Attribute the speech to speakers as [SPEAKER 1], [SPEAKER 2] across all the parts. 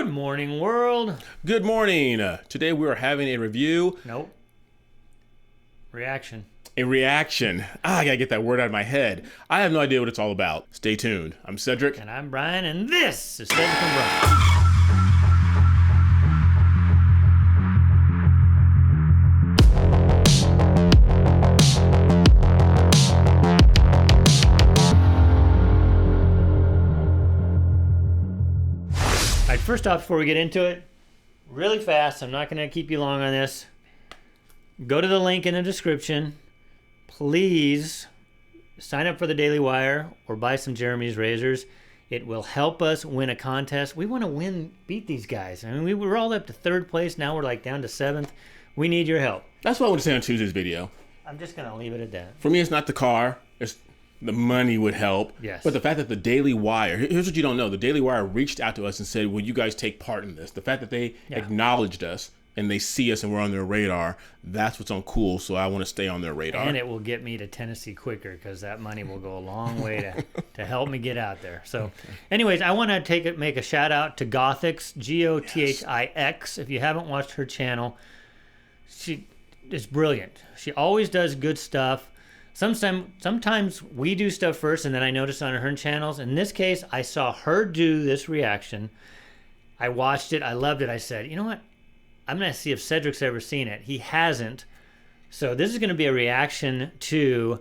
[SPEAKER 1] Good morning, world.
[SPEAKER 2] Good morning. Today we are having a review.
[SPEAKER 1] Nope. Reaction.
[SPEAKER 2] A reaction. I gotta get that word out of my head. I have no idea what it's all about. Stay tuned. I'm Cedric.
[SPEAKER 1] And I'm Brian, and this is Cedric and Brian. All right, first off, before we get into it, really fast, I'm not going to keep you long on this. Go to the link in the description. Please sign up for the Daily Wire or buy some Jeremy's razors. It will help us win a contest. We want to beat these guys. I mean, we were all up to third place. Now we're like down to seventh. We need your help.
[SPEAKER 2] That's what I want to say on Tuesday's video.
[SPEAKER 1] I'm just going to leave it at that.
[SPEAKER 2] For me, it's not the car. It's the money would help.
[SPEAKER 1] Yes.
[SPEAKER 2] But the fact that the Daily Wire, here's what you don't know. The Daily Wire reached out to us and said, will you guys take part in this? The fact that they acknowledged us and they see us and we're on their radar, that's what's on cool. So I want to stay on their radar.
[SPEAKER 1] And it will get me to Tennessee quicker because that money will go a long way to help me get out there. So anyways, I want to make a shout out to Gothix, Gothix. If you haven't watched her channel, she is brilliant. She always does good stuff. Sometimes we do stuff first and then I notice on her channels. In this case, I saw her do this reaction. I watched it. I loved it. I said, you know what? I'm going to see if Cedric's ever seen it. He hasn't. So this is going to be a reaction to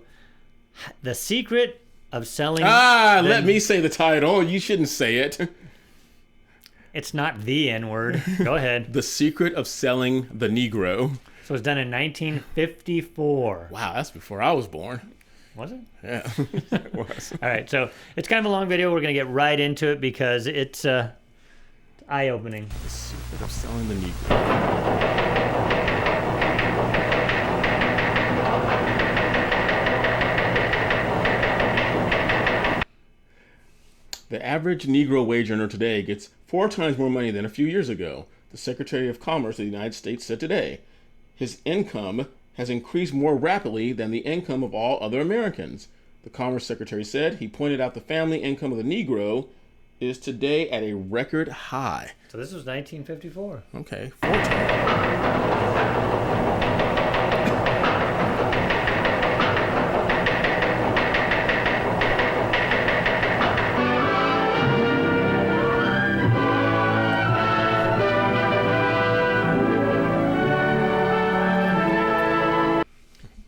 [SPEAKER 1] The Secret of Selling...
[SPEAKER 2] let me say the title. You shouldn't say it.
[SPEAKER 1] It's not the N-word. Go ahead.
[SPEAKER 2] The Secret of Selling the Negro.
[SPEAKER 1] So it was done in 1954.
[SPEAKER 2] Wow, that's before I was born.
[SPEAKER 1] Was it?
[SPEAKER 2] Yeah, it was.
[SPEAKER 1] All right, so it's kind of a long video. We're going to get right into it because it's eye-opening.
[SPEAKER 2] The Secret of Selling the Negro. The average Negro wage earner today gets 4 times more money than a few years ago, the Secretary of Commerce of the United States said today. His income has increased more rapidly than the income of all other Americans. The Commerce Secretary said. He pointed out the family income of the Negro is today at a record high.
[SPEAKER 1] So this was 1954.
[SPEAKER 2] Okay, 4 times.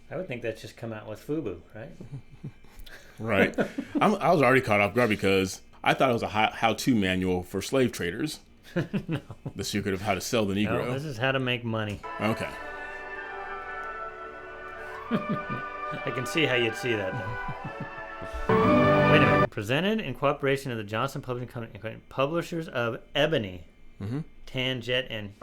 [SPEAKER 1] I would think that's just come out with FUBU, right?
[SPEAKER 2] Right. I was already caught off guard because I thought it was a how-to manual for slave traders.
[SPEAKER 1] No.
[SPEAKER 2] The Secret of How to Sell the Negro.
[SPEAKER 1] No, this is how to make money.
[SPEAKER 2] Okay.
[SPEAKER 1] I can see how you'd see that, though. Wait a minute. Presented in cooperation of the Johnson Publishing Company, publishers of Ebony, Tan, Jet, and...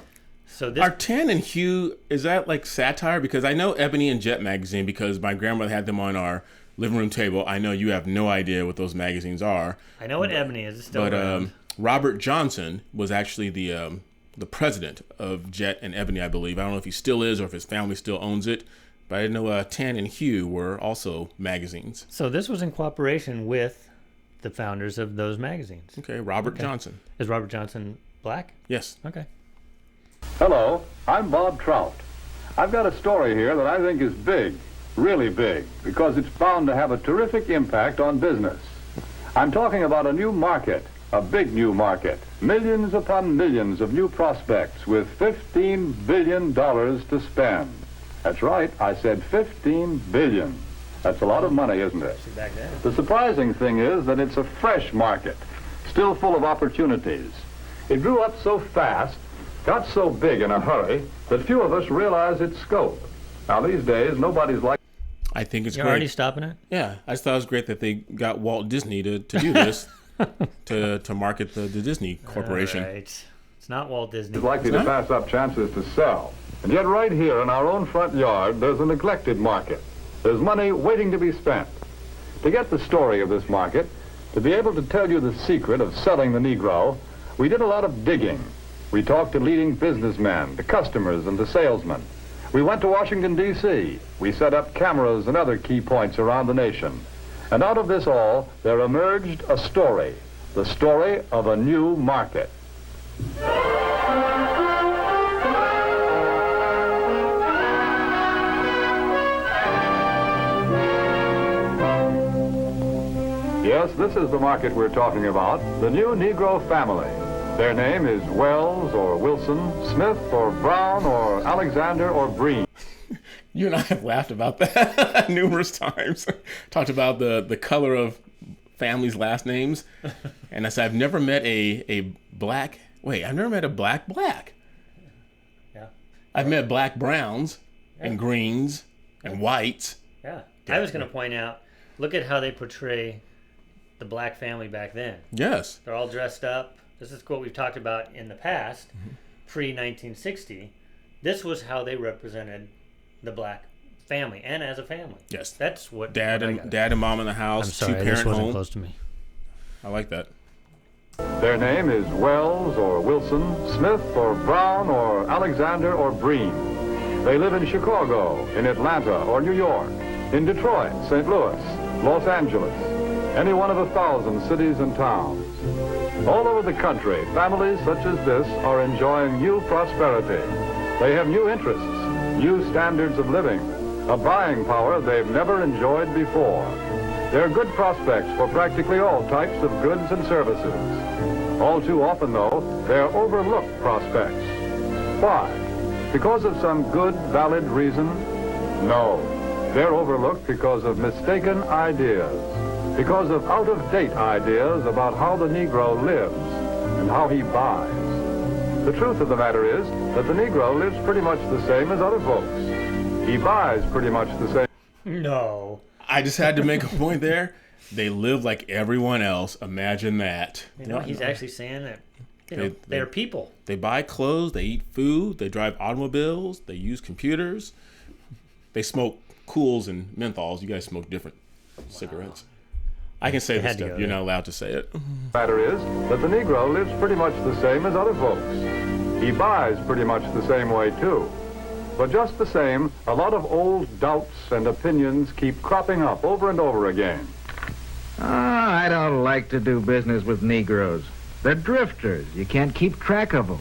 [SPEAKER 1] So this...
[SPEAKER 2] Are Tan and Hugh, is that like satire? Because I know Ebony and Jet magazine because my grandmother had them on our living room table. I know you have no idea what those magazines are.
[SPEAKER 1] I know what Ebony is. It's still around.
[SPEAKER 2] Robert Johnson was actually the president of Jet and Ebony, I believe. I don't know if he still is or if his family still owns it. But I know Tan and Hugh were also magazines.
[SPEAKER 1] So this was in cooperation with the founders of those magazines.
[SPEAKER 2] Okay, Robert Johnson.
[SPEAKER 1] Is Robert Johnson black?
[SPEAKER 2] Yes.
[SPEAKER 1] Okay.
[SPEAKER 3] Hello, I'm Bob Trout. I've got a story here that I think is big, really big, because it's bound to have a terrific impact on business. I'm talking about a new market, a big new market, millions upon millions of new prospects with $15 billion to spend. That's right, I said $15 billion. That's a lot of money, isn't it? The surprising thing is that it's a fresh market, still full of opportunities. It grew up so fast, got so big in a hurry, that few of us realize its scope. Now, these days, nobody's like...
[SPEAKER 2] I think it's
[SPEAKER 1] You're
[SPEAKER 2] great.
[SPEAKER 1] already stopping it?
[SPEAKER 2] Yeah, I just thought it was great that they got Walt Disney to do this, to market the Disney Corporation.
[SPEAKER 1] All right. It's not Walt Disney.
[SPEAKER 3] is likely to pass up chances to sell. And yet right here in our own front yard, there's a neglected market. There's money waiting to be spent. To get the story of this market, to be able to tell you the secret of selling the Negro, we did a lot of digging. We talked to leading businessmen, to customers, and to salesmen. We went to Washington, D.C. We set up cameras and other key points around the nation. And out of this all, there emerged a story, the story of a new market. Yes, this is the market we're talking about, the new Negro family. Their name is Wells or Wilson, Smith or Brown or Alexander or Breen.
[SPEAKER 2] You and I have laughed about that numerous times. Talked about the color of families' last names. And I said, I've never met a black, I've never met a black.
[SPEAKER 1] Yeah.
[SPEAKER 2] I've met black browns and greens and whites.
[SPEAKER 1] Yeah. I was going to point out, look at how they portray the black family back then.
[SPEAKER 2] Yes.
[SPEAKER 1] They're all dressed up. This is what we've talked about in the past, pre-1960. This was how they represented the black family, and as a family.
[SPEAKER 2] Yes.
[SPEAKER 1] That's what
[SPEAKER 2] Dad and mom in the house.
[SPEAKER 1] I'm sorry,
[SPEAKER 2] two-parent
[SPEAKER 1] this wasn't
[SPEAKER 2] home.
[SPEAKER 1] close to me.
[SPEAKER 2] I like that.
[SPEAKER 3] Their name is Wells or Wilson, Smith or Brown or Alexander or Breen. They live in Chicago, in Atlanta or New York, in Detroit, St. Louis, Los Angeles, any one of 1,000 cities and towns. All over the country, families such as this are enjoying new prosperity. They have new interests, new standards of living, a buying power they've never enjoyed before. There are good prospects for practically all types of goods and services. All too often, though, they're overlooked prospects. Why? Because of some good, valid reason? No. They're overlooked because of mistaken ideas, because of out-of-date ideas about how the Negro lives and how he buys. The truth of the matter is that the Negro lives pretty much the same as other folks. He buys pretty much the same.
[SPEAKER 1] No.
[SPEAKER 2] I just had to make a point there. They live like everyone else. Imagine that.
[SPEAKER 1] You know, he's actually saying that, they're people.
[SPEAKER 2] They buy clothes, they eat food, they drive automobiles, they use computers, they smoke Cools and menthols. You guys smoke different cigarettes. I can say this stuff. You're not allowed to say it.
[SPEAKER 3] The matter is that the Negro lives pretty much the same as other folks. He buys pretty much the same way, too. But just the same, a lot of old doubts and opinions keep cropping up over and over again.
[SPEAKER 4] I don't like to do business with Negroes. They're drifters. You can't keep track of them.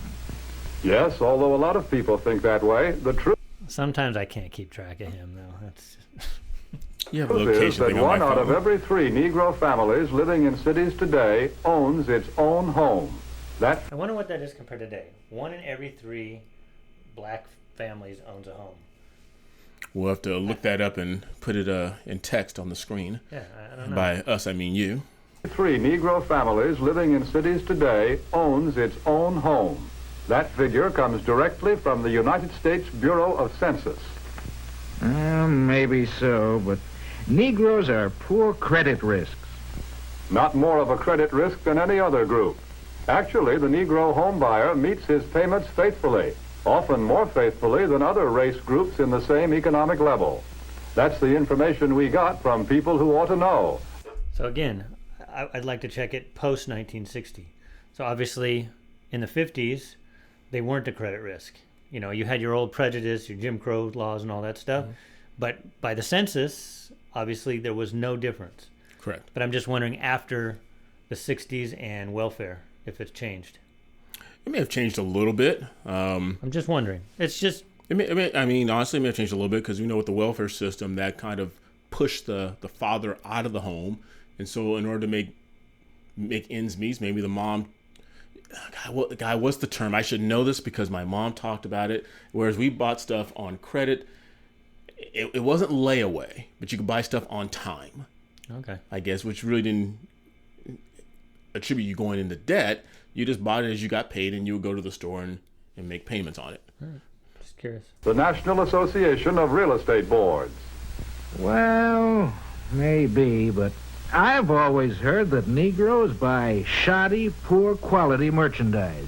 [SPEAKER 3] Yes, although a lot of people think that way, the truth
[SPEAKER 1] Sometimes I can't keep track of him, though. That's
[SPEAKER 2] You have a
[SPEAKER 3] is
[SPEAKER 2] location
[SPEAKER 3] that
[SPEAKER 2] thing on
[SPEAKER 3] one
[SPEAKER 2] my
[SPEAKER 3] out of
[SPEAKER 2] phone.
[SPEAKER 3] every 3 Negro families living in cities today owns its own home. That
[SPEAKER 1] I wonder what that is compared to today. 1 in every 3 black families owns a home.
[SPEAKER 2] We'll have to look that up and put it in text on the screen.
[SPEAKER 1] Yeah, I don't know.
[SPEAKER 2] By us, I mean you.
[SPEAKER 3] 3 Negro families living in cities today owns its own home. That figure comes directly from the United States Bureau of Census.
[SPEAKER 4] Maybe so, but Negroes are poor credit risks.
[SPEAKER 3] Not more of a credit risk than any other group. Actually, the Negro homebuyer meets his payments faithfully, often more faithfully than other race groups in the same economic level. That's the information we got from people who ought to know.
[SPEAKER 1] So again, I'd like to check it post-1960. So obviously, in the 50s, they weren't a credit risk. You know, you had your old prejudice, your Jim Crow laws and all that stuff. Mm-hmm. But by the census, obviously, there was no difference.
[SPEAKER 2] Correct.
[SPEAKER 1] But I'm just wondering after the 60s and welfare, if it's changed.
[SPEAKER 2] It may have changed a little bit.
[SPEAKER 1] I'm just wondering. It's just...
[SPEAKER 2] honestly, it may have changed a little bit because with the welfare system, that kind of pushed the father out of the home. And so in order to make ends meet, maybe the mom... God, what's the term? I should know this because my mom talked about it. Whereas we bought stuff on credit, it wasn't layaway, but you could buy stuff on time.
[SPEAKER 1] Okay.
[SPEAKER 2] I guess, which really didn't attribute you going into debt. You just bought it as you got paid, and you would go to the store and make payments on it.
[SPEAKER 1] All right. Just curious.
[SPEAKER 3] The National Association of Real Estate Boards.
[SPEAKER 4] Well, maybe, but I've always heard that Negroes buy shoddy, poor-quality merchandise.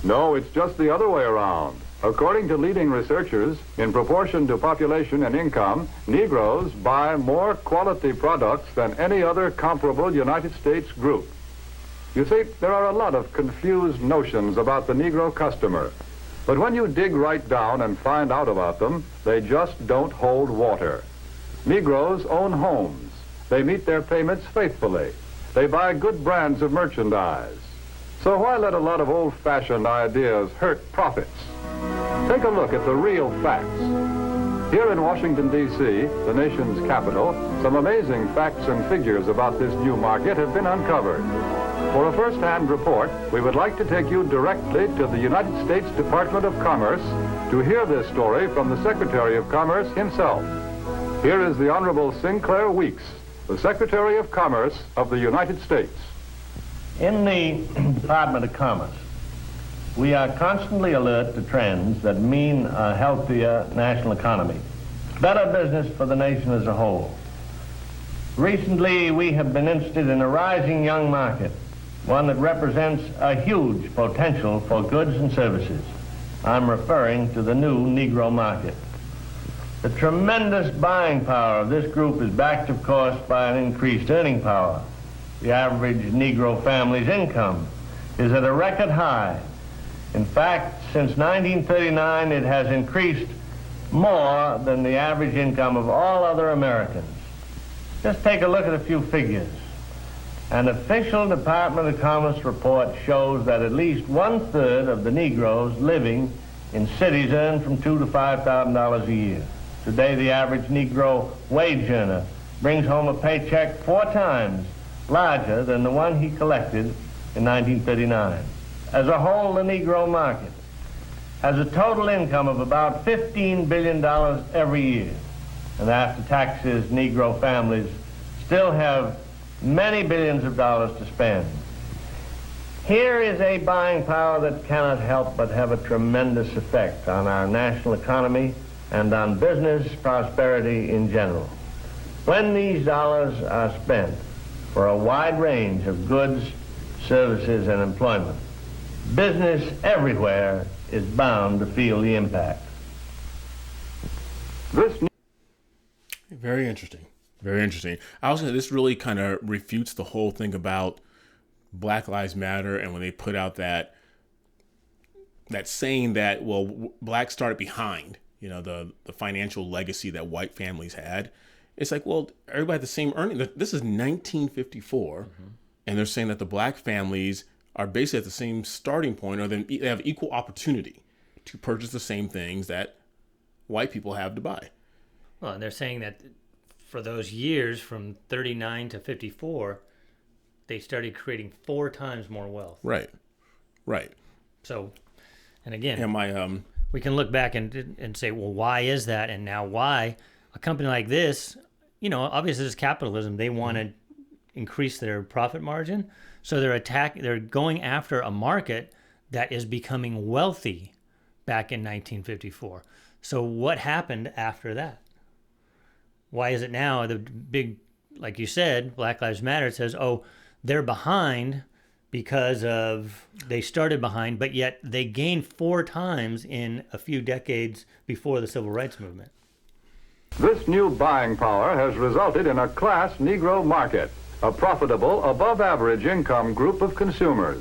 [SPEAKER 3] No, it's just the other way around. According to leading researchers, in proportion to population and income, Negroes buy more quality products than any other comparable United States group. You see, there are a lot of confused notions about the Negro customer. But when you dig right down and find out about them, they just don't hold water. Negroes own homes. They meet their payments faithfully. They buy good brands of merchandise. So why let a lot of old-fashioned ideas hurt profits? Take a look at the real facts. Here in Washington, D.C., the nation's capital, some amazing facts and figures about this new market have been uncovered. For a first-hand report, we would like to take you directly to the United States Department of Commerce to hear this story from the Secretary of Commerce himself. Here is the Honorable Sinclair Weeks, the Secretary of Commerce of the United States.
[SPEAKER 5] In the Department of Commerce, we are constantly alert to trends that mean a healthier national economy, better business for the nation as a whole. Recently, we have been interested in a rising young market, one that represents a huge potential for goods and services. I'm referring to the new Negro market. The tremendous buying power of this group is backed, of course, by an increased earning power. The average Negro family's income is at a record high. In fact, since 1939, it has increased more than the average income of all other Americans. Just take a look at a few figures. An official Department of Commerce report shows that at least 1/3 of the Negroes living in cities earn from $2,000 to $5,000 a year. Today, the average Negro wage earner brings home a paycheck 4 times larger than the one he collected in 1939. As a whole, the Negro market has a total income of about $15 billion every year. And after taxes, Negro families still have many billions of dollars to spend. Here is a buying power that cannot help but have a tremendous effect on our national economy and on business prosperity in general. When these dollars are spent for a wide range of goods, services, and employment, business everywhere is bound to feel the impact.
[SPEAKER 2] Very interesting. Very interesting. I also think this really kind of refutes the whole thing about Black Lives Matter, and when they put out that saying that, well, blacks started behind, the financial legacy that white families had. It's like, well, everybody had the same earning. This is 1954, and they're saying that the black families are basically at the same starting point, or they have equal opportunity to purchase the same things that white people have to buy.
[SPEAKER 1] Well, and they're saying that for those years from 39 to 54, they started creating 4 times more wealth.
[SPEAKER 2] Right.
[SPEAKER 1] So, and again,
[SPEAKER 2] and
[SPEAKER 1] we can look back and say, well, why is that? And now why a company like this, obviously it's capitalism. They want to increase their profit margin. So they're going after a market that is becoming wealthy back in 1954. So what happened after that? Why is it now the big, like you said, Black Lives Matter says, oh, they're behind because they started behind, but yet they gained 4 times in a few decades before the Civil Rights Movement.
[SPEAKER 3] This new buying power has resulted in a class Negro market, a profitable, above-average income group of consumers.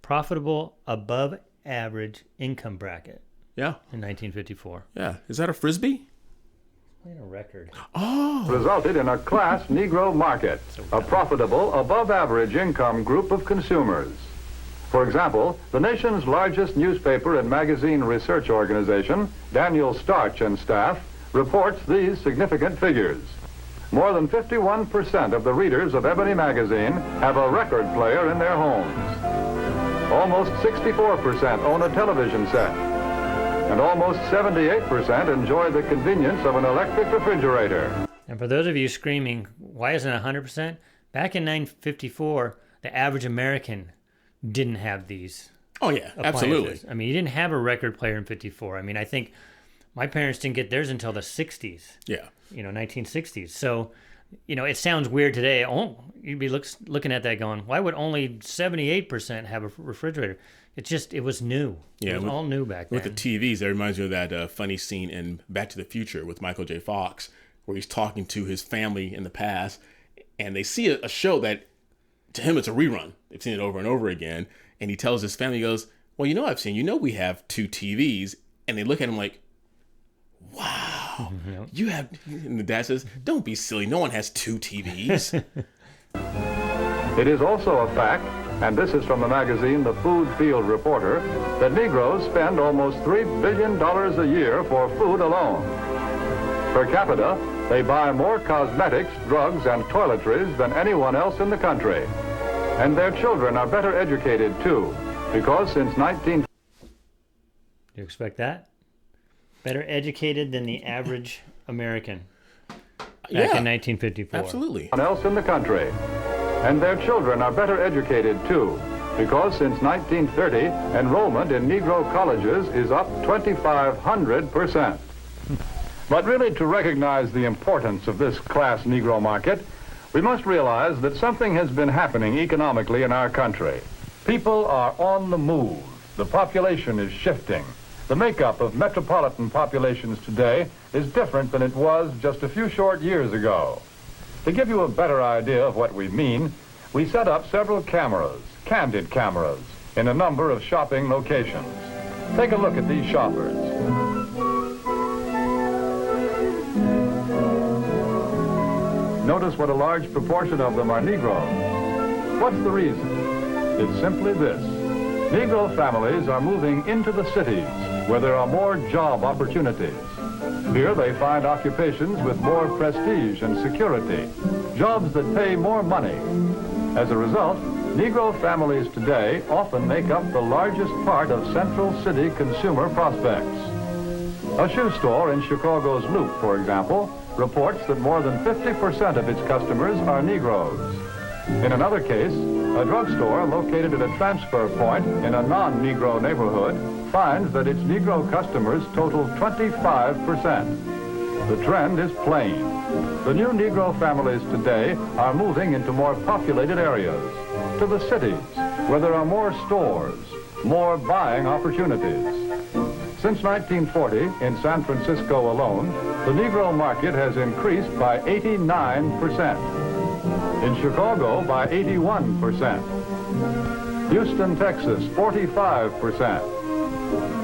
[SPEAKER 1] Profitable, above-average income bracket.
[SPEAKER 2] Yeah.
[SPEAKER 1] In 1954.
[SPEAKER 2] Yeah. Is that a Frisbee?
[SPEAKER 1] Playing a record.
[SPEAKER 2] Oh.
[SPEAKER 3] Resulted in a class Negro market, a profitable, above-average income group of consumers. For example, the nation's largest newspaper and magazine research organization, Daniel Starch and staff, reports these significant figures. More than 51% of the readers of Ebony magazine have a record player in their homes. Almost 64% own a television set. And almost 78% enjoy the convenience of an electric refrigerator.
[SPEAKER 1] And for those of you screaming, why isn't it 100%? Back in 1954, the average American didn't have these.
[SPEAKER 2] Oh, yeah,
[SPEAKER 1] appliances.
[SPEAKER 2] absolutely.
[SPEAKER 1] I mean, you didn't have a record player in 54. I mean, I think my parents didn't get theirs until the 60s.
[SPEAKER 2] Yeah.
[SPEAKER 1] 1960s. So, it sounds weird today. Oh, you'd be looking at that going, why would only 78% have a refrigerator? It was new.
[SPEAKER 2] Yeah,
[SPEAKER 1] it was all new back then.
[SPEAKER 2] With the TVs, that reminds me of that funny scene in Back to the Future with Michael J. Fox, where he's talking to his family in the past, and they see a show that, to him, it's a rerun. They've seen it over and over again, and he tells his family, he goes, well, I've seen, we have 2 TVs, and they look at him like, wow, you have, and the dad says, don't be silly, no one has 2 TVs.
[SPEAKER 3] It is also a fact and this is from the magazine The Food Field Reporter, that Negroes spend almost $3 billion a year for food alone. Per capita, they buy more cosmetics, drugs, and toiletries than anyone else in the country. And their children are better educated, too, because since 19...
[SPEAKER 1] You expect that? Better educated than the average American back in 1954.
[SPEAKER 2] Absolutely.
[SPEAKER 3] else in the country. And their children are better educated, too, because since 1930, enrollment in Negro colleges is up 2,500%. But really, to recognize the importance of this class Negro market, we must realize that something has been happening economically in our country. People are on the move. The population is shifting. The makeup of metropolitan populations today is different than it was just a few short years ago. To give you a better idea of what we mean, we set up several cameras, candid cameras, in a number of shopping locations. Take a look at these shoppers. Notice what a large proportion of them are Negroes. What's the reason? It's simply this. Negro families are moving into the cities where there are more job opportunities. Here they find occupations with more prestige and security, jobs that pay more money. As a result, Negro families today often make up the largest part of Central City consumer prospects. A shoe store in Chicago's Loop, for example, reports that more than 50% of its customers are Negroes. In another case, a drugstore located at a transfer point in a non-Negro neighborhood finds that its Negro customers total 25%. The trend is plain. The new Negro families today are moving into more populated areas, to the cities, where there are more stores, more buying opportunities. Since 1940, in San Francisco alone, the Negro market has increased by 89%. In Chicago, by 81%. Houston, Texas, 45%.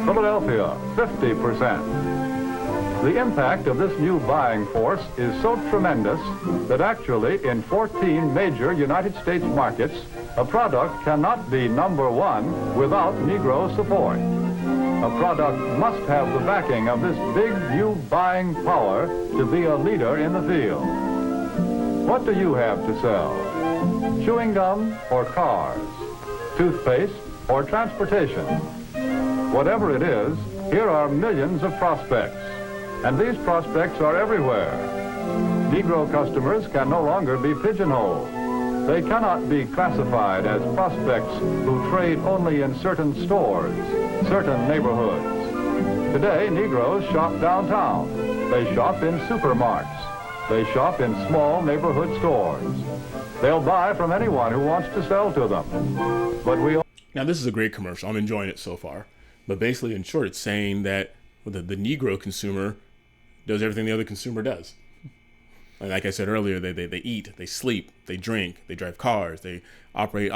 [SPEAKER 3] Philadelphia, 50%. The impact of this new buying force is so tremendous that actually in 14 major United States markets, a product cannot be number one without Negro support. A product must have the backing of this big new buying power to be a leader in the field. What do you have to sell? Chewing gum or cars? Toothpaste or transportation? Whatever it is, here are millions of prospects. And these prospects are everywhere. Negro customers can no longer be pigeonholed. They cannot be classified as prospects who trade only in certain stores, certain neighborhoods. Today, Negroes shop downtown. They shop in supermarkets. They shop in small neighborhood stores. They'll buy from anyone who wants to sell to them. But
[SPEAKER 2] Now, this is a great commercial. I'm enjoying it so far. But basically, in short, it's saying that the Negro consumer does everything the other consumer does. Like I said earlier, they eat, they sleep, they drink, they drive cars, they operate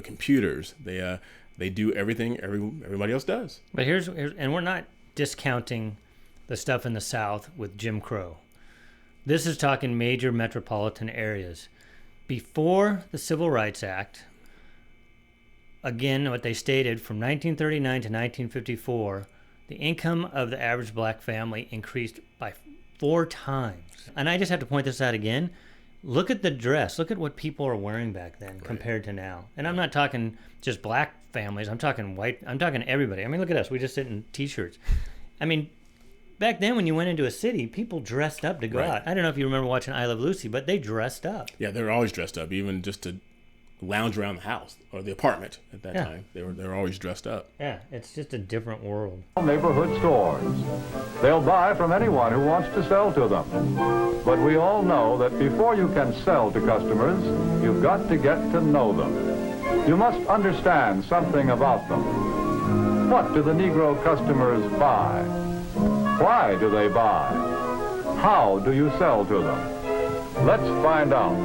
[SPEAKER 2] computers, they do everything everybody else does.
[SPEAKER 1] But here's and we're not discounting the stuff in the South with Jim Crow. This is talking major metropolitan areas. Before the Civil Rights Act, again, what they stated, from 1939 to 1954, the income of the average black family increased by 4 times. And I just have to point this out again. Look at the dress. Look at what people are wearing back then compared to now. And I'm not talking just black families. I'm talking white. I'm talking everybody. I mean, look at us. We just sit in T-shirts. I mean, back then when you went into a city, people dressed up to go out. I don't know if you remember watching I Love Lucy, but they dressed up.
[SPEAKER 2] Yeah, they were always dressed up, even just to lounge around the house or the apartment at that time. They were always dressed up.
[SPEAKER 1] Yeah, it's just a different world.
[SPEAKER 3] Neighborhood stores. They'll buy from anyone who wants to sell to them. But we all know that before you can sell to customers, you've got to get to know them. You must understand something about them. What do the Negro customers buy? Why do they buy? How do you sell to them? Let's find out.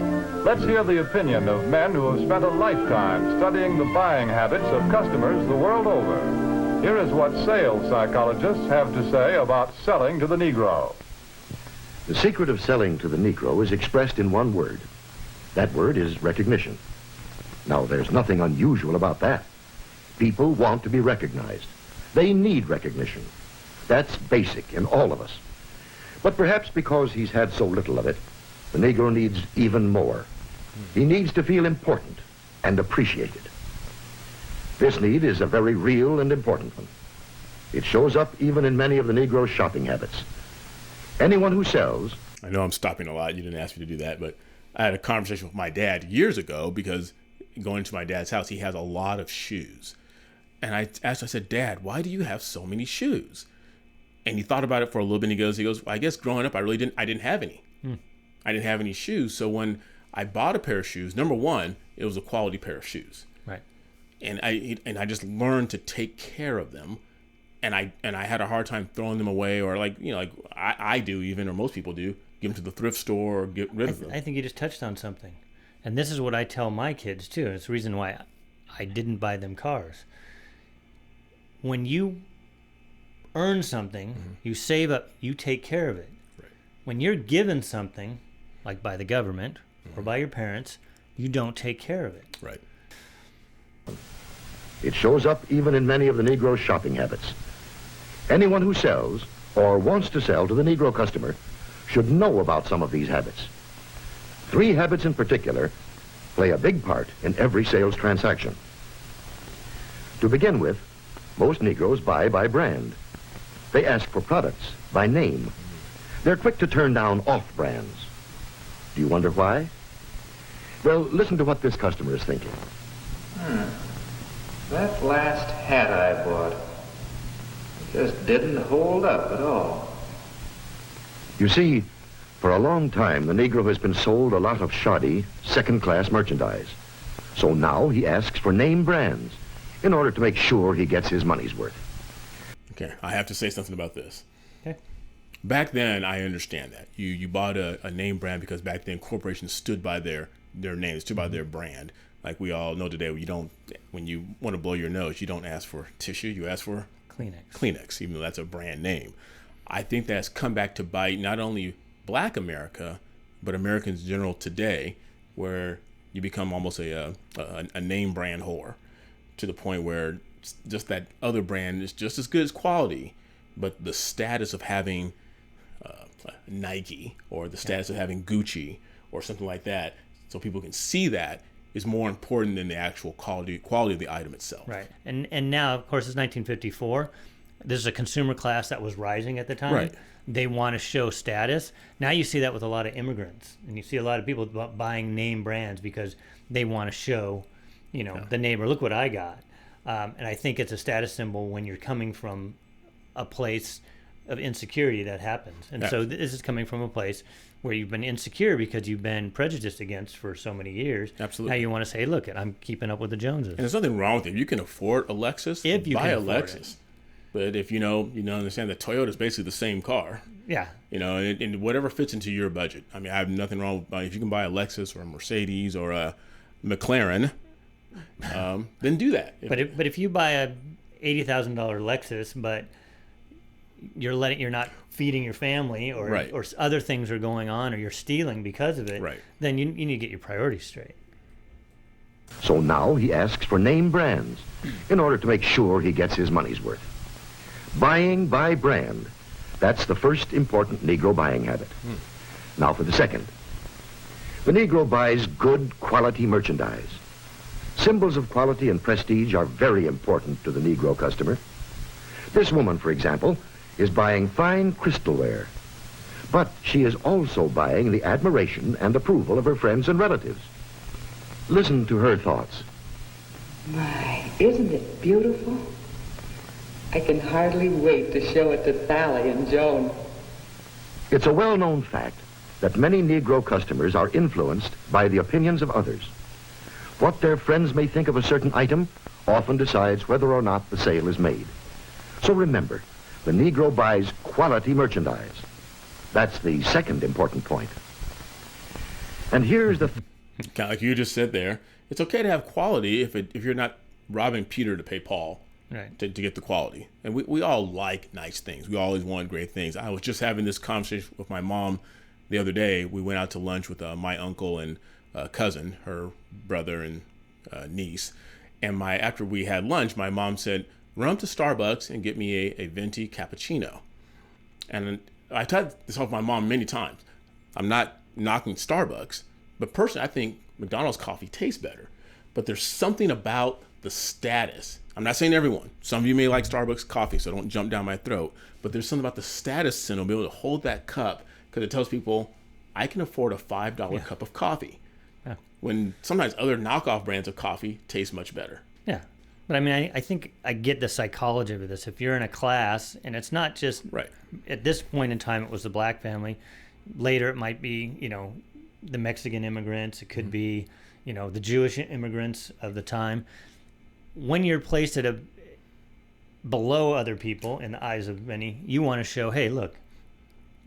[SPEAKER 3] Let's hear the opinion of men who have spent a lifetime studying the buying habits of customers the world over. Here is what sales psychologists have to say about selling to the Negro.
[SPEAKER 6] The secret of selling to the Negro is expressed in one word. That word is recognition. Now, there's nothing unusual about that. People want to be recognized. They need recognition. That's basic in all of us. But perhaps because he's had so little of it, the Negro needs even more. He needs to feel important and appreciated. This need is a very real and important one. It shows up even in many of the Negro's shopping habits. Anyone who sells...
[SPEAKER 2] I know I'm stopping a lot. You didn't ask me to do that, but I had a conversation with my dad years ago because going to my dad's house, he has a lot of shoes. And I said, Dad, why do you have so many shoes? And he thought about it for a little bit. And he goes, well, I guess growing up, I didn't have any. I didn't have any shoes. So when I bought a pair of shoes, number one, it was a quality pair of shoes.
[SPEAKER 1] Right.
[SPEAKER 2] And I just learned to take care of them. And I had a hard time throwing them away, or like I do even, or most people do, give them to the thrift store or get rid of them.
[SPEAKER 1] I think you just touched on something. And this is what I tell my kids too. It's the reason why I didn't buy them cars. When you earn something, you save up, you take care of it.
[SPEAKER 2] Right.
[SPEAKER 1] When you're given something, like by the government or by your parents, you don't take care of it.
[SPEAKER 2] Right.
[SPEAKER 6] It shows up even in many of the Negro's shopping habits. Anyone who sells or wants to sell to the Negro customer should know about some of these habits. 3 habits in particular play a big part in every sales transaction. To begin with, most Negroes buy by brand. They ask for products by name. They're quick to turn down off brands. Do you wonder why? Well, listen to what this customer is thinking.
[SPEAKER 4] That last hat I bought just didn't hold up at all.
[SPEAKER 6] You see, for a long time, the Negro has been sold a lot of shoddy, second-class merchandise. So now he asks for name brands in order to make sure he gets his money's worth.
[SPEAKER 2] Okay, I have to say something about this.
[SPEAKER 1] Okay.
[SPEAKER 2] Back then, I understand that. You bought a name brand because back then corporations stood by their name, stood by their brand. Like we all know today, when you want to blow your nose, you don't ask for tissue, you ask for Kleenex, even though that's a brand name. I think that's come back to bite not only Black America, but Americans in general today, where you become almost a name brand whore, to the point where just that other brand is just as good as quality, but the status of having Nike or the status of having Gucci or something like that, so people can see that, is more important than the actual quality of the item itself.
[SPEAKER 1] Right. And now, of course, it's 1954. This is a consumer class that was rising at the time.
[SPEAKER 2] Right.
[SPEAKER 1] They want to show status. Now you see that with a lot of immigrants, and you see a lot of people buying name brands because they want to show, the neighbor, look what I got. And I think it's a status symbol when you're coming from a place of insecurity that happens. And so this is coming from a place where you've been insecure because you've been prejudiced against for so many years.
[SPEAKER 2] Absolutely.
[SPEAKER 1] Now you want to say, look, I'm keeping up with the Joneses.
[SPEAKER 2] And there's nothing wrong with it. If you can afford a Lexus, buy a Lexus. But if you understand that Toyota is basically the same car.
[SPEAKER 1] Yeah.
[SPEAKER 2] And whatever fits into your budget. I mean, I have nothing wrong with if you can buy a Lexus or a Mercedes or a McLaren, then do that.
[SPEAKER 1] But if you buy a $80,000 Lexus, but you're not feeding your family, or
[SPEAKER 2] right.
[SPEAKER 1] or other things are going on, or you're stealing because of it,
[SPEAKER 2] right.
[SPEAKER 1] then you need to get your priorities straight.
[SPEAKER 6] So now he asks for name brands in order to make sure he gets his money's worth. Buying by brand, that's the first important Negro buying habit. Now for the second. The Negro buys good quality merchandise. Symbols of quality and prestige are very important to the Negro customer. This woman, for example, is buying fine crystalware, but she is also buying the admiration and approval of her friends and relatives. Listen to her thoughts.
[SPEAKER 7] My, isn't it beautiful? I can hardly wait to show it to Sally and Joan.
[SPEAKER 6] It's a well-known fact that many Negro customers are influenced by the opinions of others. What their friends may think of a certain item often decides whether or not the sale is made. So remember, the Negro buys quality merchandise. That's the second important point. And here's the...
[SPEAKER 2] Kind of like you just said there, it's okay to have quality if you're not robbing Peter to pay Paul,
[SPEAKER 1] right?
[SPEAKER 2] To get the quality. And we all like nice things. We always want great things. I was just having this conversation with my mom the other day. We went out to lunch with my uncle and cousin, her brother and niece. And after we had lunch, my mom said, run up to Starbucks and get me a venti cappuccino. And I tried this off my mom many times. I'm not knocking Starbucks, but personally, I think McDonald's coffee tastes better. But there's something about the status. I'm not saying everyone. Some of you may like Starbucks coffee, so don't jump down my throat. But there's something about the status symbol, be able to hold that cup, because it tells people, I can afford a $5 cup of coffee.
[SPEAKER 1] Yeah.
[SPEAKER 2] When sometimes other knockoff brands of coffee taste much better.
[SPEAKER 1] Yeah. But I mean, I think I get the psychology of this. If you're in a class, and it's not just,
[SPEAKER 2] right.
[SPEAKER 1] At this point in time, it was the black family. Later, it might be, the Mexican immigrants. It could be, the Jewish immigrants of the time. When you're placed below other people in the eyes of many, you want to show, hey, look,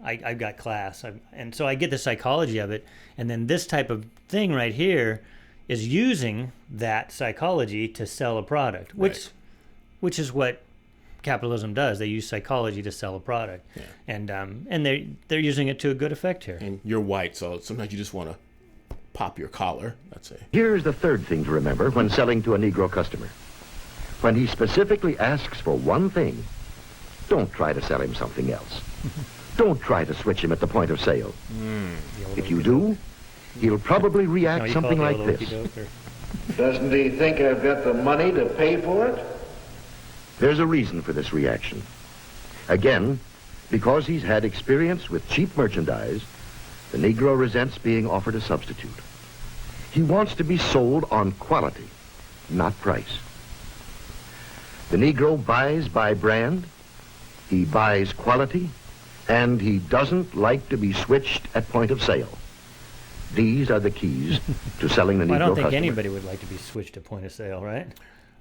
[SPEAKER 1] I've got class. And so I get the psychology of it. And then this type of thing right here is using that psychology to sell a product, which is what capitalism does. They use psychology to sell a product. Yeah. And they're using it to a good effect here.
[SPEAKER 2] And you're white, so sometimes you just want to pop your collar, let's say.
[SPEAKER 6] Here's the third thing to remember when selling to a Negro customer. When he specifically asks for one thing, don't try to sell him something else. Don't try to switch him at the point of sale. If you do, he'll probably react something like this.
[SPEAKER 4] Doesn't he think I've got the money to pay for it?
[SPEAKER 6] There's a reason for this reaction. Again, because he's had experience with cheap merchandise, the Negro resents being offered a substitute. He wants to be sold on quality, not price. The Negro buys by brand, he buys quality, and he doesn't like to be switched at point of sale. These are the keys to selling the Negro customer.
[SPEAKER 1] I don't think anybody would like to be switched at point of sale, right?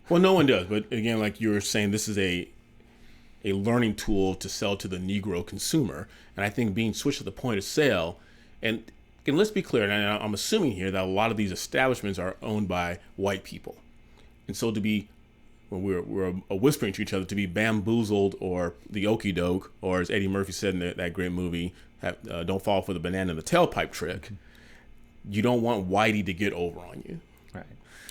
[SPEAKER 2] Well, no one does. But again, like you were saying, this is a learning tool to sell to the Negro consumer. And I think being switched at the point of sale, and let's be clear, and I'm assuming here that a lot of these establishments are owned by white people. And so to be, when we're whispering to each other, to be bamboozled or the okie doke, or as Eddie Murphy said in that great movie, don't fall for the banana in the tailpipe trick. You don't want Whitey to get over on you.
[SPEAKER 1] Right.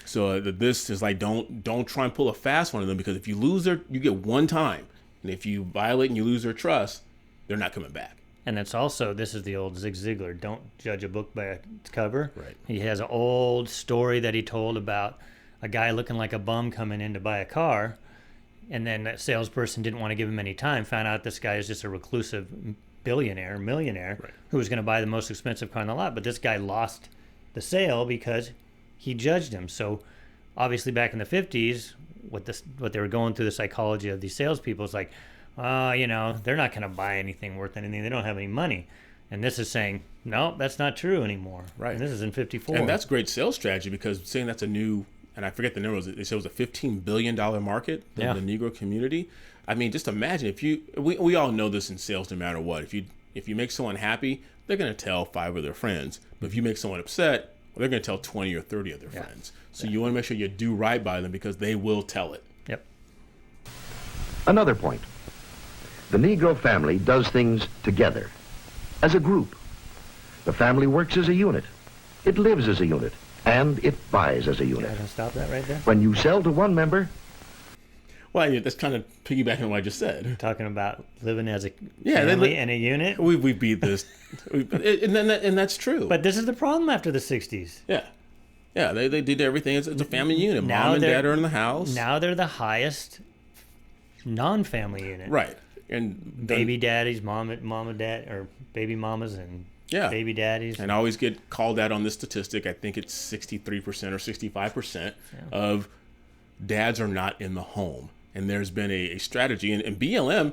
[SPEAKER 2] So this is like, don't try and pull a fast one of them, because if you lose you get one time. And if you violate and you lose their trust, they're not coming back.
[SPEAKER 1] And it's also, this is the old Zig Ziglar, don't judge a book by its cover.
[SPEAKER 2] Right.
[SPEAKER 1] He has an old story that he told about a guy looking like a bum coming in to buy a car. And then that salesperson didn't want to give him any time, found out this guy is just a reclusive millionaire,
[SPEAKER 2] right,
[SPEAKER 1] who was going to buy the most expensive car in the lot. But this guy lost the sale because he judged him. So obviously back in the 50s, what they were going through, the psychology of these salespeople is like, they're not going to buy anything worth anything. They don't have any money. And this is saying, no, that's not true anymore.
[SPEAKER 2] Right.
[SPEAKER 1] And this is in 54.
[SPEAKER 2] And that's great sales strategy, because saying that's a new, and I forget the numbers, they said it was a $15 billion market, the Negro community. I mean, just imagine we all know this in sales no matter what. If you make someone happy, they're going to tell 5 of their friends. But if you make someone upset, well, they're going to tell 20 or 30 of their friends. So you want to make sure you do right by them, because they will tell it.
[SPEAKER 1] Yep.
[SPEAKER 6] Another point. The Negro family does things together, as a group. The family works as a unit. It lives as a unit, and it buys as a unit.
[SPEAKER 1] Can I stop that right there?
[SPEAKER 6] When you sell to one member...
[SPEAKER 2] Well, that's kind of piggybacking on what I just said.
[SPEAKER 1] Talking about living as a family and a unit.
[SPEAKER 2] We beat this, and that's true.
[SPEAKER 1] But this is the problem after the 60s.
[SPEAKER 2] Yeah, they did everything. It's a family unit. Mom and dad are in the house.
[SPEAKER 1] Now they're the highest non-family unit.
[SPEAKER 2] Right. And
[SPEAKER 1] baby daddies, mom and dad, or baby mamas and baby daddies.
[SPEAKER 2] And I always get called out on this statistic. I think it's 63% or 65% of dads are not in the home. And there's been a strategy, and BLM,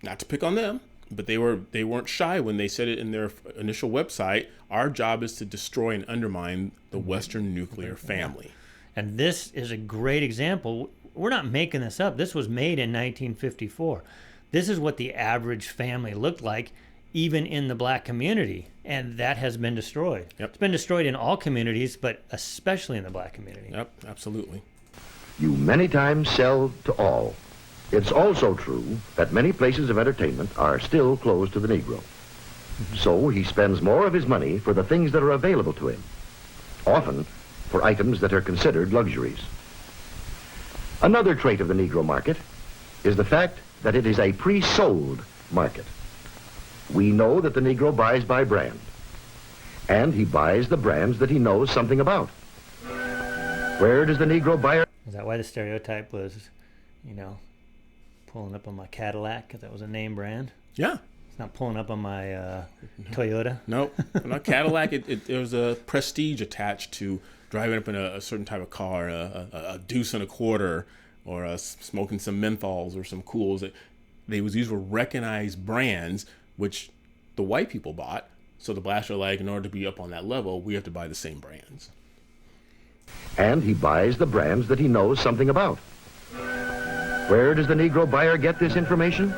[SPEAKER 2] not to pick on them, but they weren't shy when they said it in their initial website. Our job is to destroy and undermine the Western nuclear family.
[SPEAKER 1] And this is a great example. We're not making this up. This was made in 1954. This is what the average family looked like, even in the black community. And that has been destroyed.
[SPEAKER 2] Yep.
[SPEAKER 1] It's been destroyed in all communities, but especially in the black community.
[SPEAKER 2] Yep, absolutely.
[SPEAKER 6] You many times sell to all. It's also true that many places of entertainment are still closed to the Negro. So he spends more of his money for the things that are available to him. Often, for items that are considered luxuries. Another trait of the Negro market is the fact that it is a pre-sold market. We know that the Negro buys by brand, and he buys the brands that he knows something about. Where does the Negro buyer...
[SPEAKER 1] Is that why the stereotype was, pulling up on my Cadillac because that was a name brand?
[SPEAKER 2] Yeah.
[SPEAKER 1] It's not pulling up on my Toyota.
[SPEAKER 2] Nope. Not Cadillac. There was a prestige attached to driving up in a certain type of car, a deuce and a quarter, or smoking some menthols or some cools. These were recognized brands which the white people bought. So the blacks are like, in order to be up on that level, we have to buy the same brands.
[SPEAKER 6] And he buys the brands that he knows something about. Where does the Negro buyer get this information?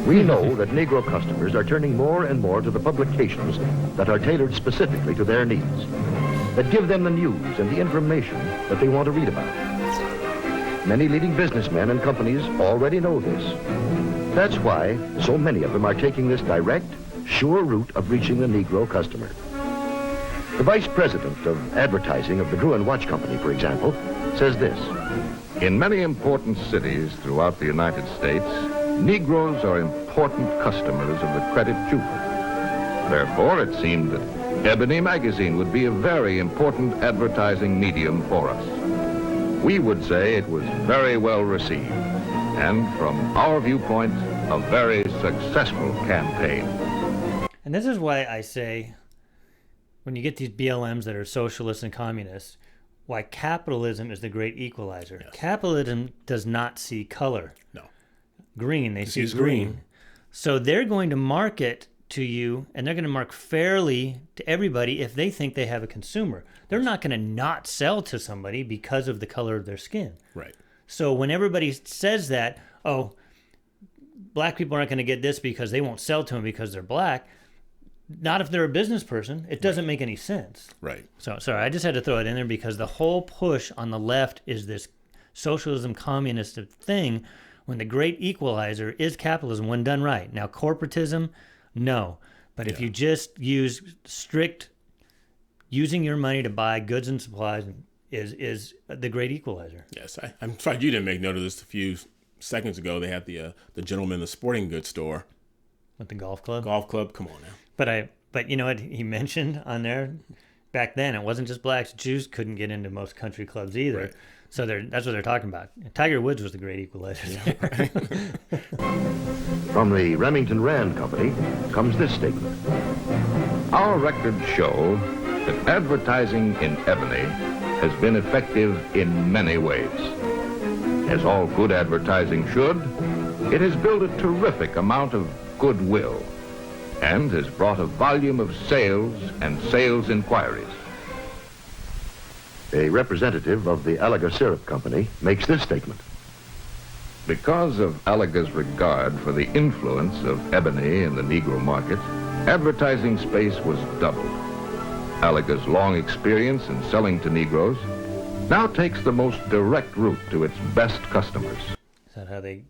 [SPEAKER 6] We know that Negro customers are turning more and more to the publications that are tailored specifically to their needs, that give them the news and the information that they want to read about. Many leading businessmen and companies already know this. That's why so many of them are taking this direct, sure route of reaching the Negro customer. The vice president of advertising of the Drew & Watch Company, for example, says this.
[SPEAKER 8] In many important cities throughout the United States, Negroes are important customers of the credit jeweler. Therefore, it seemed that Ebony magazine would be a very important advertising medium for us. We would say it was very well received, and from our viewpoint, a very successful campaign.
[SPEAKER 1] And this is why I say, when you get these BLMs that are socialists and communists, why capitalism is the great equalizer. Yes. Capitalism does not see color.
[SPEAKER 2] No.
[SPEAKER 1] Green, they see green. So they're going to market to you, and they're going to market fairly to everybody if they think they have a consumer. They're not going to not sell to somebody because of the color of their skin.
[SPEAKER 2] Right.
[SPEAKER 1] So when everybody says that, oh, black people aren't going to get this because they won't sell to them because they're black, not if they're a business person. It doesn't make any sense.
[SPEAKER 2] Right.
[SPEAKER 1] So, sorry, I just had to throw it in there because the whole push on the left is this socialism, communist thing, when the great equalizer is capitalism when done right. Now, corporatism, no. But if you just use strict, using your money to buy goods and supplies is the great equalizer.
[SPEAKER 2] Yes. I'm sorry you didn't make note of this a few seconds ago. They had the gentleman in the sporting goods store.
[SPEAKER 1] With the golf club?
[SPEAKER 2] Golf club, come on now.
[SPEAKER 1] But you know what he mentioned on there? Back then, it wasn't just blacks. Jews couldn't get into most country clubs either. Right. So that's what they're talking about. Tiger Woods was the great equalizer.
[SPEAKER 2] Yeah.
[SPEAKER 6] From the Remington Rand Company comes this statement.
[SPEAKER 8] Our records show that advertising in Ebony has been effective in many ways. As all good advertising should, it has built a terrific amount of goodwill and has brought a volume of sales and sales inquiries.
[SPEAKER 6] A representative of the Alaga Syrup Company makes this statement.
[SPEAKER 8] Because of Alaga's regard for the influence of Ebony in the Negro market, advertising space was doubled. Alaga's long experience in selling to Negroes now takes the most direct route to its best customers.
[SPEAKER 1] Is that how they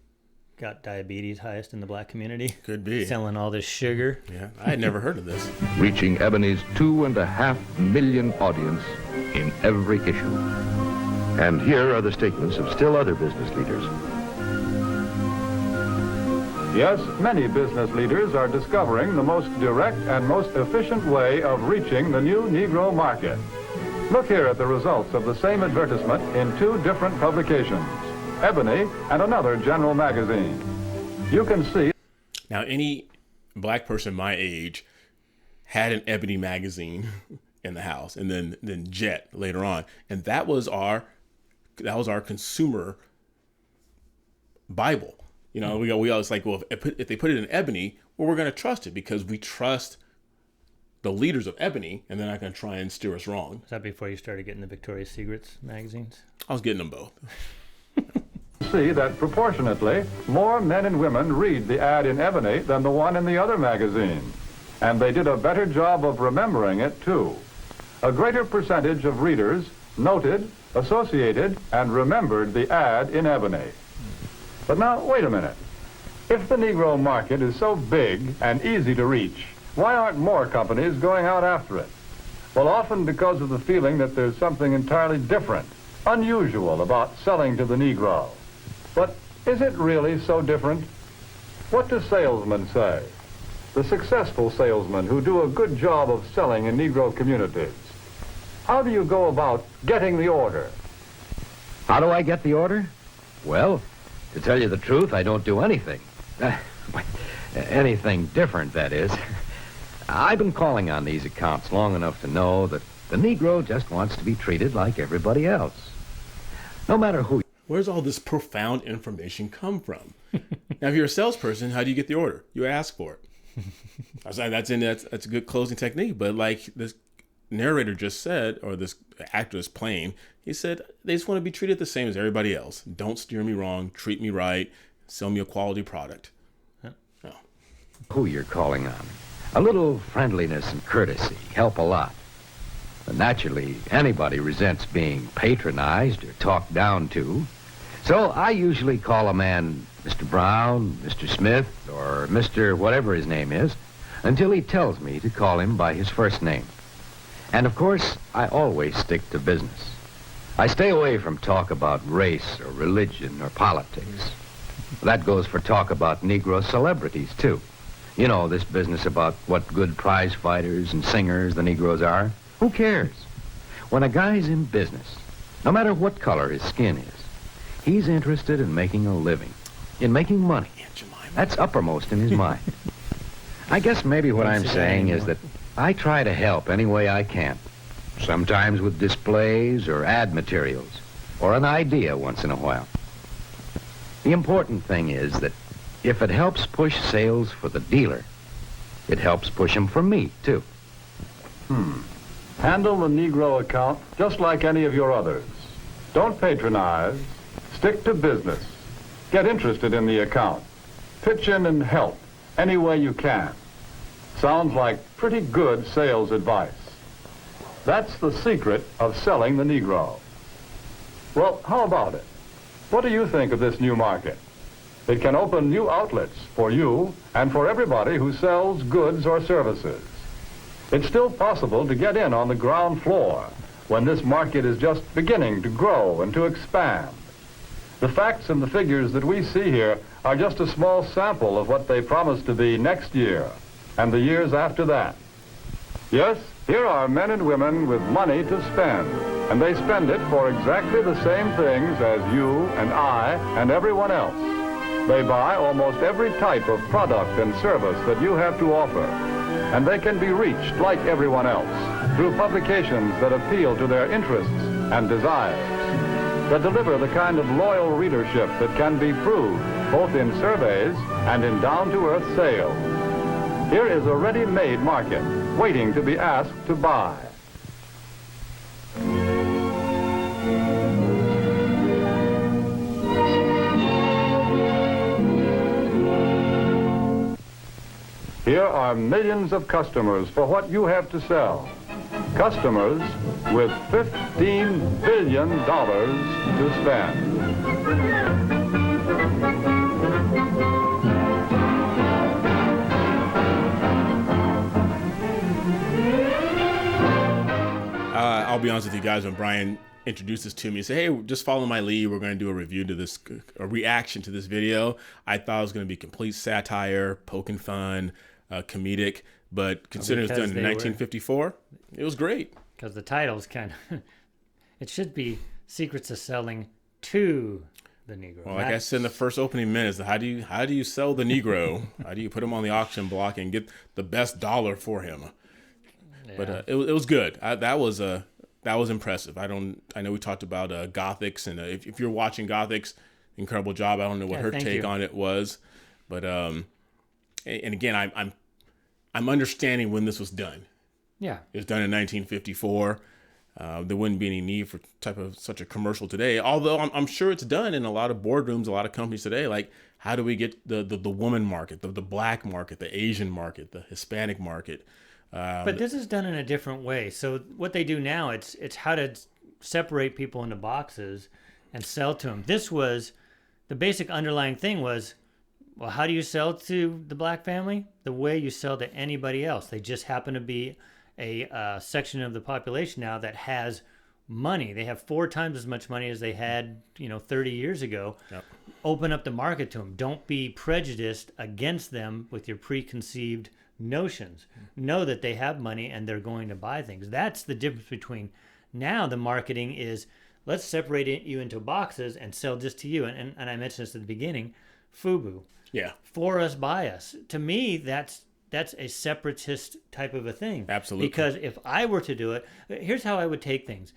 [SPEAKER 1] got diabetes highest in the black community?
[SPEAKER 2] Could be.
[SPEAKER 1] Selling all this sugar.
[SPEAKER 2] Yeah, I had never heard of this.
[SPEAKER 8] Reaching Ebony's 2.5 million audience in every issue.
[SPEAKER 6] And here are the statements of still other business leaders.
[SPEAKER 3] Yes, many business leaders are discovering the most direct and most efficient way of reaching the new Negro market. Look here at the results of the same advertisement in two different publications, Ebony and another general magazine. You can see...
[SPEAKER 2] Now, any black person my age had an Ebony magazine in the house, and then Jet later on, and that was our consumer Bible. You know, we always like, well, if they put it in Ebony, well, we're going to trust it because we trust the leaders of Ebony, and they're not going to try and steer us wrong.
[SPEAKER 1] Was that before you started getting the Victoria's Secrets magazines?
[SPEAKER 2] I was getting them both.
[SPEAKER 3] See that proportionately more men and women read the ad in Ebony than the one in the other magazine. And they did a better job of remembering it, too. A greater percentage of readers noted, associated, and remembered the ad in Ebony. But now, wait a minute. If the Negro market is so big and easy to reach, why aren't more companies going out after it? Well, often because of the feeling that there's something entirely different, unusual about selling to the Negro. But is it really so different? What do salesmen say? The successful salesmen who do a good job of selling in Negro communities. How do you go about getting the order?
[SPEAKER 4] How do I get the order? Well, to tell you the truth, I don't do anything. Anything different, that is. I've been calling on these accounts long enough to know that the Negro just wants to be treated like everybody else. No matter who.
[SPEAKER 2] Where's all this profound information come from? Now, if you're a salesperson, how do you get the order? You ask for it. I was like, that's a good closing technique. But like this narrator just said, or this actor is playing, he said, they just want to be treated the same as everybody else. Don't steer me wrong. Treat me right. Sell me a quality product. Oh.
[SPEAKER 4] Who you're calling on. A little friendliness and courtesy help a lot. But naturally, anybody resents being patronized or talked down to. So I usually call a man Mr. Brown, Mr. Smith, or Mr. whatever his name is, until he tells me to call him by his first name. And of course, I always stick to business. I stay away from talk about race or religion or politics. That goes for talk about Negro celebrities, too. You know, this business about what good prize fighters and singers the Negroes are. Who cares? When a guy's in business, no matter what color his skin is, he's interested in making a living, in making money. That's uppermost in his mind. I guess maybe what I'm saying is that I try to help any way I can. Sometimes with displays or ad materials, or an idea once in a while. The important thing is that if it helps push sales for the dealer, it helps push them for me, too.
[SPEAKER 3] Handle the Negro account just like any of your others. Don't patronize. Stick to business. Get interested in the account. Pitch in and help any way you can. Sounds like pretty good sales advice. That's the secret of selling the Negro. Well, how about it? What do you think of this new market? It can open new outlets for you and for everybody who sells goods or services. It's still possible to get in on the ground floor when this market is just beginning to grow and to expand. The facts and the figures that we see here are just a small sample of what they promise to be next year and the years after that. Yes, here are men and women with money to spend, and they spend it for exactly the same things as you and I and everyone else. They buy almost every type of product and service that you have to offer, and they can be reached like everyone else through publications that appeal to their interests and desires, that deliver the kind of loyal readership that can be proved both in surveys and in down-to-earth sales. Here is a ready-made market waiting to be asked to buy. Here are millions of customers for what you have to sell. Customers with $15 billion to spend.
[SPEAKER 2] I'll be honest with you guys, when Brian introduced this to me, he said, hey, just follow my lead. We're going to do a review to this, a reaction to this video. I thought it was going to be complete satire, poking fun, comedic, but considering it's done in 1954, it was great.
[SPEAKER 1] Because the title's kind of, it should be Secrets of Selling to the Negro.
[SPEAKER 2] Well, like I said in the first opening minutes, how do you sell the Negro? How do you put him on the auction block and get the best dollar for him? Yeah. But it was good. That was impressive. I know we talked about Gothics, and if you're watching Gothics, incredible job. I don't know what her take on it was, but and again, I'm understanding when this was done.
[SPEAKER 1] Yeah,
[SPEAKER 2] it was done in 1954. There wouldn't be any need for such a commercial today. Although I'm sure it's done in a lot of boardrooms, a lot of companies today. Like, how do we get the woman market, the black market, the Asian market, the Hispanic market?
[SPEAKER 1] But this is done in a different way. So what they do now, it's how to separate people into boxes and sell to them. This was the basic underlying thing was, well, how do you sell to the black family? The way you sell to anybody else. They just happen to be a section of the population now that has money. They have 4 times as much money as they had, 30 years ago.
[SPEAKER 2] Yep.
[SPEAKER 1] Open up the market to them. Don't be prejudiced against them with your preconceived notions. Know that they have money and they're going to buy things. That's the difference between now the marketing is, let's separate you into boxes and sell just to you. And I mentioned this at the beginning, FUBU.
[SPEAKER 2] Yeah.
[SPEAKER 1] For us, by us. To me, that's a separatist type of a thing.
[SPEAKER 2] Absolutely.
[SPEAKER 1] Because if I were to do it, here's how I would take things.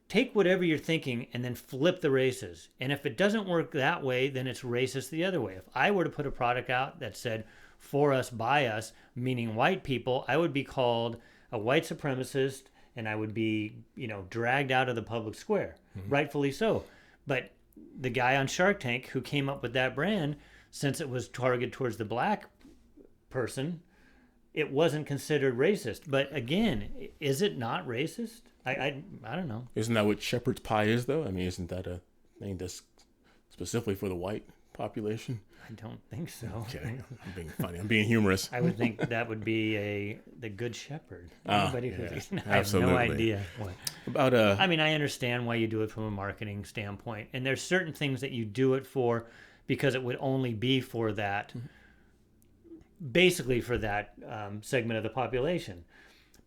[SPEAKER 1] Take whatever you're thinking and then flip the races. And if it doesn't work that way, then it's racist the other way. If I were to put a product out that said, for us, by us, meaning white people, I would be called a white supremacist and I would be, dragged out of the public square. Rightfully so. But the guy on Shark Tank who came up with that brand, since it was targeted towards the black person, it wasn't considered racist. But again, is it not racist? I don't know.
[SPEAKER 2] Isn't that what shepherd's pie is, though? I mean, isn't that a thing that's specifically for the white population?
[SPEAKER 1] I don't think so.
[SPEAKER 2] Okay, I'm being funny. I'm being humorous.
[SPEAKER 1] I would think that would be the good shepherd. Anybody who's, I have
[SPEAKER 2] absolutely.
[SPEAKER 1] no idea what.
[SPEAKER 2] About
[SPEAKER 1] I mean, I understand why you do it from a marketing standpoint, and there's certain things that you do it for because it would only be for that, basically for that segment of the population.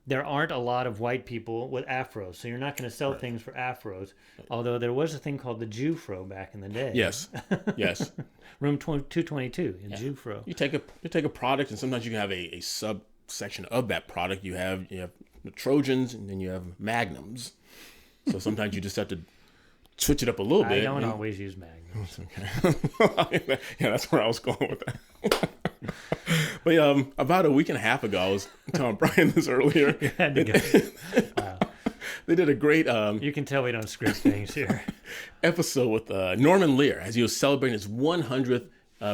[SPEAKER 1] There aren't a lot of white people with afros, so you're not going to sell things for afros. Although there was a thing called the Jew-fro back in the day.
[SPEAKER 2] Yes, yes.
[SPEAKER 1] Room 222, a Jew-fro.
[SPEAKER 2] You take a product, and sometimes you can have a subsection of that product. You have the Trojans, and then you have Magnums. So sometimes you just have to switch it up a little bit.
[SPEAKER 1] I don't always use Magnums.
[SPEAKER 2] Okay. Yeah, that's where I was going with that. But about a week and a half ago, I was telling Brian this earlier.
[SPEAKER 1] You had to go. Wow.
[SPEAKER 2] They did a great
[SPEAKER 1] you can tell we don't script things here.
[SPEAKER 2] episode with Norman Lear as he was celebrating his 100th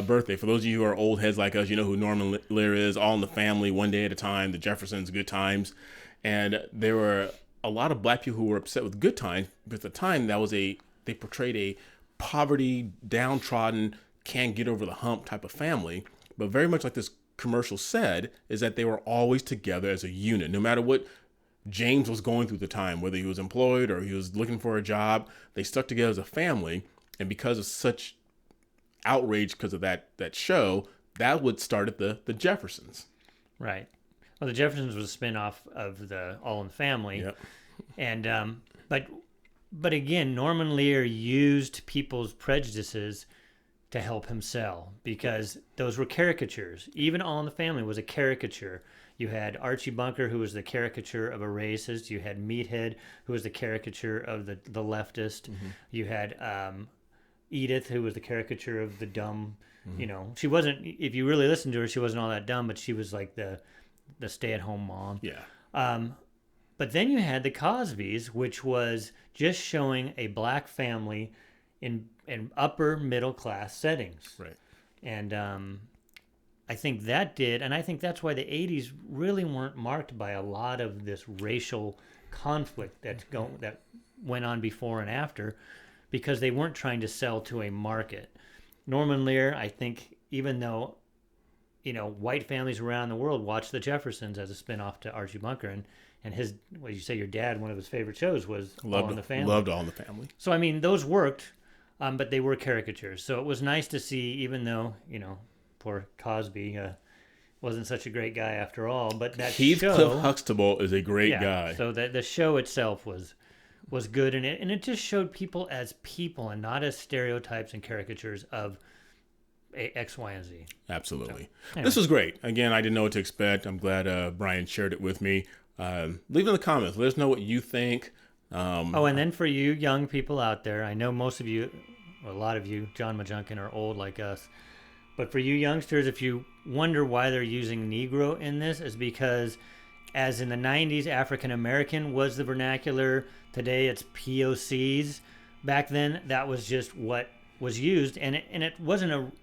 [SPEAKER 2] birthday. For those of you who are old heads like us, you know who Norman Lear is. All in the Family, One Day at a Time, The Jeffersons, Good Times. And there were a lot of black people who were upset with Good Times, but at the time they portrayed a poverty, downtrodden, can't get over the hump type of family. But very much like this commercial said, is that they were always together as a unit. No matter what James was going through at the time, whether he was employed or he was looking for a job, they stuck together as a family. And because of such outrage because of that show, that would start at the Jeffersons.
[SPEAKER 1] Right. Well, the Jeffersons was a spinoff of the All in the Family.
[SPEAKER 2] Yep.
[SPEAKER 1] And but again, Norman Lear used people's prejudices to help him sell, because those were caricatures. Even All in the Family was a caricature. You had Archie Bunker, who was the caricature of a racist. You had Meathead, who was the caricature of the leftist. Mm-hmm. You had Edith, who was the caricature of the dumb. Mm-hmm. She wasn't, if you really listened to her, she wasn't all that dumb, but she was like the stay-at-home mom.
[SPEAKER 2] Yeah.
[SPEAKER 1] But then you had the Cosbys, which was just showing a black family in upper middle class settings.
[SPEAKER 2] Right.
[SPEAKER 1] And I think that did, and I think that's why the 80s really weren't marked by a lot of this racial conflict that went on before and after, because they weren't trying to sell to a market. Norman Lear, I think, even though white families around the world watched the Jeffersons as a spinoff to Archie Bunker, and his, what you say, your dad, one of his favorite shows was All in the Family.
[SPEAKER 2] Loved All in the Family.
[SPEAKER 1] So I mean, those worked. But they were caricatures. So it was nice to see, even though, poor Cosby wasn't such a great guy after all. But that
[SPEAKER 2] Heathcliff Huxtable is a great guy.
[SPEAKER 1] So the show itself was good. And it just showed people as people and not as stereotypes and caricatures of X, Y, and Z.
[SPEAKER 2] Absolutely.
[SPEAKER 1] So, anyway.
[SPEAKER 2] This was great. Again, I didn't know what to expect. I'm glad Brian shared it with me. Leave in the comments. Let us know what you think.
[SPEAKER 1] And then for you young people out there, I know most of you, or a lot of you, John Majunkin, are old like us. But for you youngsters, if you wonder why they're using Negro in this, is because as in the 90s, African American was the vernacular. Today it's POCs. Back then, that was just what was used, and it wasn't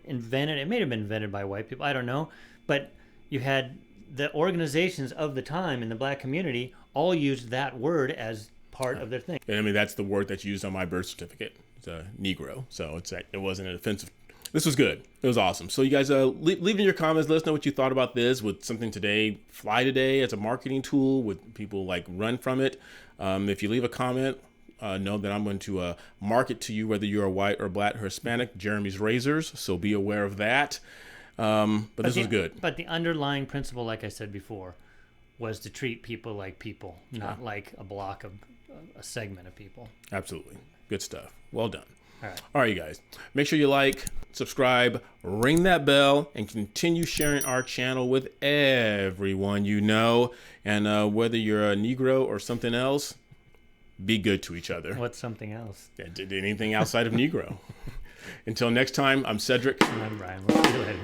[SPEAKER 1] invented. It may have been invented by white people. I don't know, but you had the organizations of the time in the black community all used that word as part of their thing.
[SPEAKER 2] And I mean, that's the word that's used on my birth certificate. It's a Negro. So it wasn't an offensive This was good. It was awesome. So you guys leave in your comments. Let us know what you thought about this. Would something today fly today as a marketing tool? Would people like run from it? If you leave a comment, know that I'm going to market to you whether you're white or black or Hispanic. Jeremy's Razors. So be aware of that. But this was good.
[SPEAKER 1] But the underlying principle, like I said before, was to treat people like people, not like a block of a segment of people.
[SPEAKER 2] Absolutely. Good stuff. Well done.
[SPEAKER 1] All right.
[SPEAKER 2] All right, you guys. Make sure you like, subscribe, ring that bell, and continue sharing our channel with everyone you know. And whether you're a Negro or something else, be good to each other.
[SPEAKER 1] What's something else?
[SPEAKER 2] Yeah, did anything outside of Negro. Until next time, I'm Cedric.
[SPEAKER 1] And I'm Brian. We'll see you later.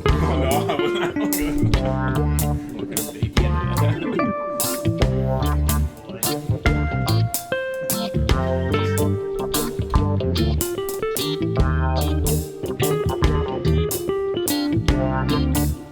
[SPEAKER 2] Oh no, I was not good.